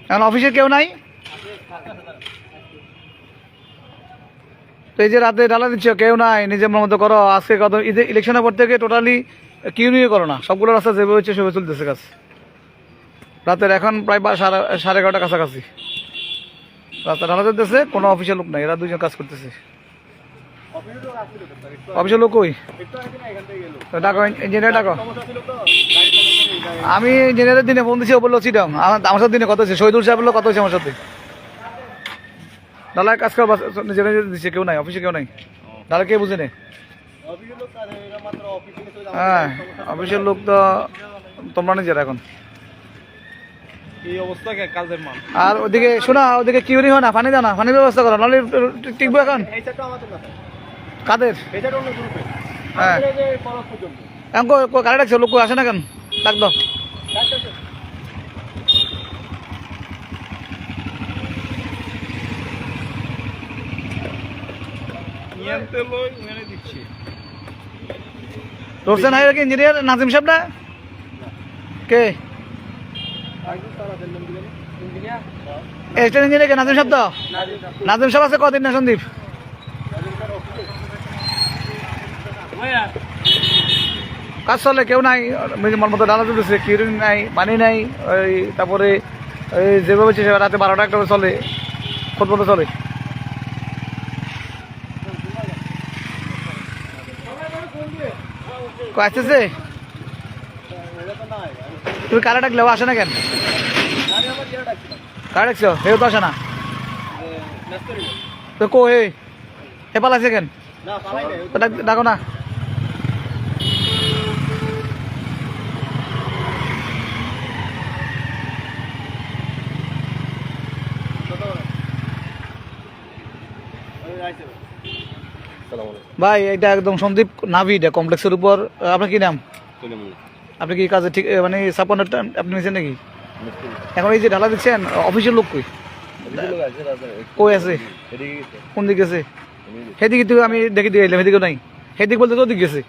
এখন অফিসে কেউ নাই, তো এই যে রাতে ঢালা দিচ্ছ কেউ নাই, নিজের মতো করো। আজকে কত ইলেকশনের পর থেকে টোটালি কিউ নিয়ে করো না, সবগুলো রাস্তা যেভাবে হচ্ছে সেভাবে চলতেছে কাজ। রাতের এখন প্রায় 11:30 কাছাকাছি রাস্তা ঢালা চলতেছে, কোনো অফিসের লোক নাই, এরা দুজন কাজ করতেছে। অফিসের লোক কই? ডাকো ইঞ্জিনিয়ার ডাকো। আমি ইঞ্জিনিয়ারের দিনে ফোন দিচ্ছি, ও বললো চিটাম। আমার সাথে দিনে কত হচ্ছে, শহীদুল সাহেব বললো কত হচ্ছে আমার সাথে। ডালায় কাজ করা জেনে দিচ্ছে, কেউ নাই অফিসে, কেউ নাই। ডালা কে বুঝে নে? হ্যাঁ অফিসের লোক তো তোমরা নিজের এখন এই অবস্থা কাজের মান। আর ওদিকে শোনা, ওদিকে কিউরিং হয় না, পানি দাও না, পানির ব্যবস্থা করো, নাহলে টিকবো এখন। কাদের? হ্যাঁ এখন কারে ডাকছে, লোক আসে না কেন? ডাক দাও। রোশন হাই ইঞ্জিনিয়ার নাজিম সাহেব না কে? এস্টেট ইঞ্জিনিয়ার কে? নাজিম সাহেব তো। নাজিম সাহেব আছে কদিন না সন্দীপ? কাজ চলে, কেউ নাই, মন মতো ডালা চলতেছে, কিউরিং নাই, পানি নাই। ওই তারপরে ওই যেভাবে রাতে 12টা-1টা চলে, খোঁজ মতো চলে। আসতেছে, তুমি কারা ডাকলে আসে না কেন? কারা ডাকছো? হেও তো আসে না তো, কো হে পালাইছে কেন? ডাকো না। ভাই এটা একদম সন্দীপ নাভি, এটা কমপ্লেক্সের উপর। আপনার কি নাম? আপনি কি কাজে ঠিক মানে সাপোর্ট আপনি নিয়েছেন নাকি? এখন এই যে ঢালা দিচ্ছেন, অফিসের লোক কই? কই আছে? কোন দিকে গেছে? সেদিকে তো আমি দেখে দিয়ে এলাম, সেদিকে নাই। সেদিক বলতে তো দিক গেছে।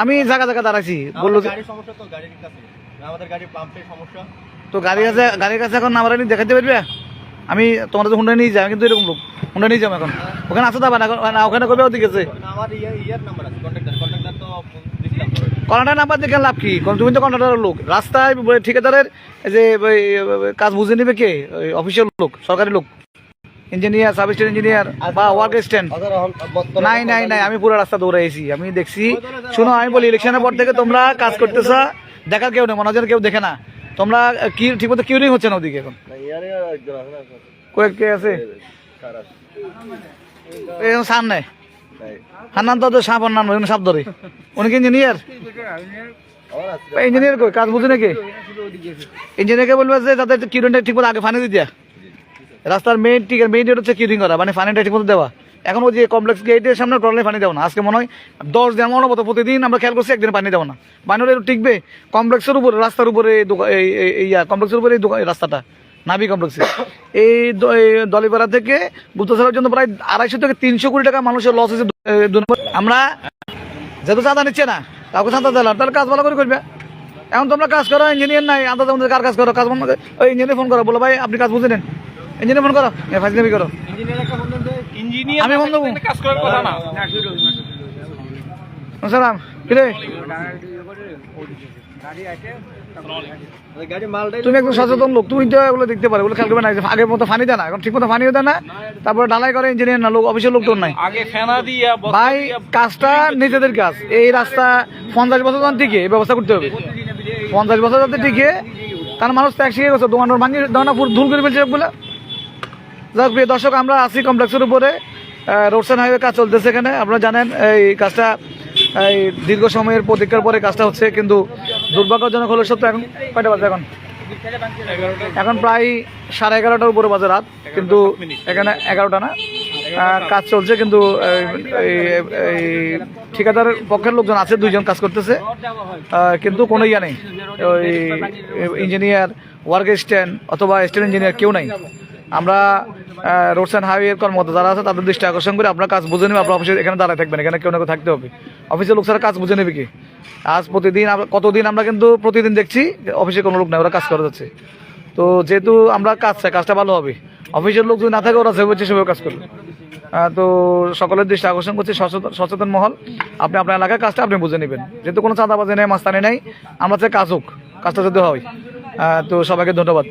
আমি জায়গা জায়গা দাঁড়াইছি, বললো তো গাড়ির কাছে এখন নামার দেখাতে পারবে? আমি তোমার তো হুন্ডা নিয়ে যাই, কিন্তু এরকম লোক হুন্ডা নিয়ে যাবো এখন। ওখানে আসতে যাবে না, ওখানে করবে ওদিক গেছে। কন্ট্রাক্টার নাম্বার দেখে লাভ কি? তুমি তো কন্ট্রাক্টারের লোক, রাস্তায় ঠিকাদারের যে কাজ বুঝে নেবে কে? অফিসিয়াল লোক, সরকারি লোক, ইঞ্জিনিয়ার, সাব স্টেশন ইঞ্জিনিয়ার বা ওয়ার্ক স্ট্যান্ড নাই নাই নাই। আমি পুরো রাস্তা দৌড়াইছি, আমি দেখছি। শোনো আমি বলি, ইলেকশনের পর থেকে তোমরা কাজ করতেছ, দেখার কেউ নেই, মনে হয় কেউ দেখে না। তোমরা কি ঠিক মতো কিউরিং হচ্ছে না ওদিকে এখন? কয়েক আছে সান নেই, হান্নান তো সাপ নাম সাপ ধরে। উনি কি ইঞ্জিনিয়ার? ইঞ্জিনিয়ার কই? কাজ বুঝে নাকি? ইঞ্জিনিয়ারকে বলবে যে তাদের কিউরিংটা ঠিক মতো আগে ফানি দিয়ে, রাস্তার মেইন গেট হচ্ছে কিউরিং করা, মানে ফানিটা ঠিক মতো দেওয়া। এখন ওই যে কমপ্লেক্স গেটের সামনে টোটালি পানি দেবো না। আজকে মনে হয় 10 দিন মনে মতো প্রতিদিন আমরা খেয়াল করছি, একদিন পানি দেবো না। পানি হলে টিকবে কমপ্লেক্সের উপরে, রাস্তার উপরে, কমপ্লেক্সের উপরে এই রাস্তাটা নাভি কমপ্লেক্সে। এই দলিপাড়া থেকে গুপ্তসরের জন্য প্রায় 250 থেকে 300 কোটি টাকা মানুষের লস হয়েছে। আমরা যেহেতু চাঁদা নিচ্ছে না, কাউকে চাঁদা দিলাম, তাহলে কাজ ভালো করে করবে। এখন তোমরা কাজ করো, ইঞ্জিনিয়ার নাই, আন্দাজ আমাদের কার কাজ করো, কাজ বন্ধ। ওই ইঞ্জিনিয়ার ফোন করো, বলো ভাই আপনি কাজ বুঝে নেন। ইঞ্জিনিয়ার ফোন করো, ফাইজলামি করো। আমি ফোন দেবো। সালাম কিরে, তুমি একদম সচেতন লোক, তুমি তো এগুলো দেখতে পারো, এগুলো খেয়াল করবে না। আগের মতো ফানি দেয় না, এখন ঠিক মতো ফানিও দেয় না। তারপরে ঢালাই করে ইঞ্জিনিয়ার না, লোক অফিসের লোক তোর নাই। ভাই কাজটা নিজেদের কাজ। এই রাস্তা 50 বছর থেকে এই ব্যবস্থা করতে হবে। 50 বছর যাতে টিকে, কারণ মানুষ ত্যাগ শিখে গেছে, দোকান ভাঙি দোকান ধুল করে ফেলছে সবগুলো। যাক প্রিয় দর্শক, আমরা আছি কমপ্লেক্সের উপরে, রোডসান হাইওয়ে কাজ চলতেছে এখানে। আপনারা জানেন এই কাজটা এই দীর্ঘ সময়ের প্রতীক্ষার পরে কাজটা হচ্ছে, কিন্তু দুর্ভাগ্যজনক হলো সত্য। এখন কয়টা বাজে? এখন প্রায় 11:30টার উপরে বাজে রাত, কিন্তু এখানে 11টা না, কাজ চলছে। কিন্তু এই ঠিকাদারের পক্ষের লোকজন আছে, 2 জন কাজ করতেছে, কিন্তু কোনো ইয়া নেই। ওই ইঞ্জিনিয়ার, ওয়ার্ক স্ট্যান্ড অথবা স্টেট ইঞ্জিনিয়ার কেউ নাই। আমরা রোডস অ্যান্ড হাইওয়ে কর্মকর্তা যারা আছে তাদের দৃষ্টি আকর্ষণ করে আপনার কাজ বুঝে নেবে, আপনার অফিসে এখানে দাঁড়ায় থাকবেন, এখানে কেউ না কেউ থাকতে হবে। অফিসের লোক ছাড়া কাজ বুঝে নেবে কি? আজ প্রতিদিন কতদিন আমরা কিন্তু প্রতিদিন দেখছি অফিসে কোনো লোক নাই, ওরা কাজ করে যাচ্ছে। তো যেহেতু আমরা কাজ চাই, কাজটা ভালো হবে, অফিসের লোক যদি না থাকে ওরা যেভাবে সেভাবে কাজ করবে। তো সকলের দৃষ্টি আকর্ষণ করছি, সচেতন মহল, আপনি আপনার এলাকার কাজটা আপনি বুঝে নেবেন। যেহেতু কোনো চাঁদাবাজি নেই, মাস্তানি নেই, আমরা চাই কাজ হোক, কাজটা যদি হয়। তো সবাইকে ধন্যবাদ।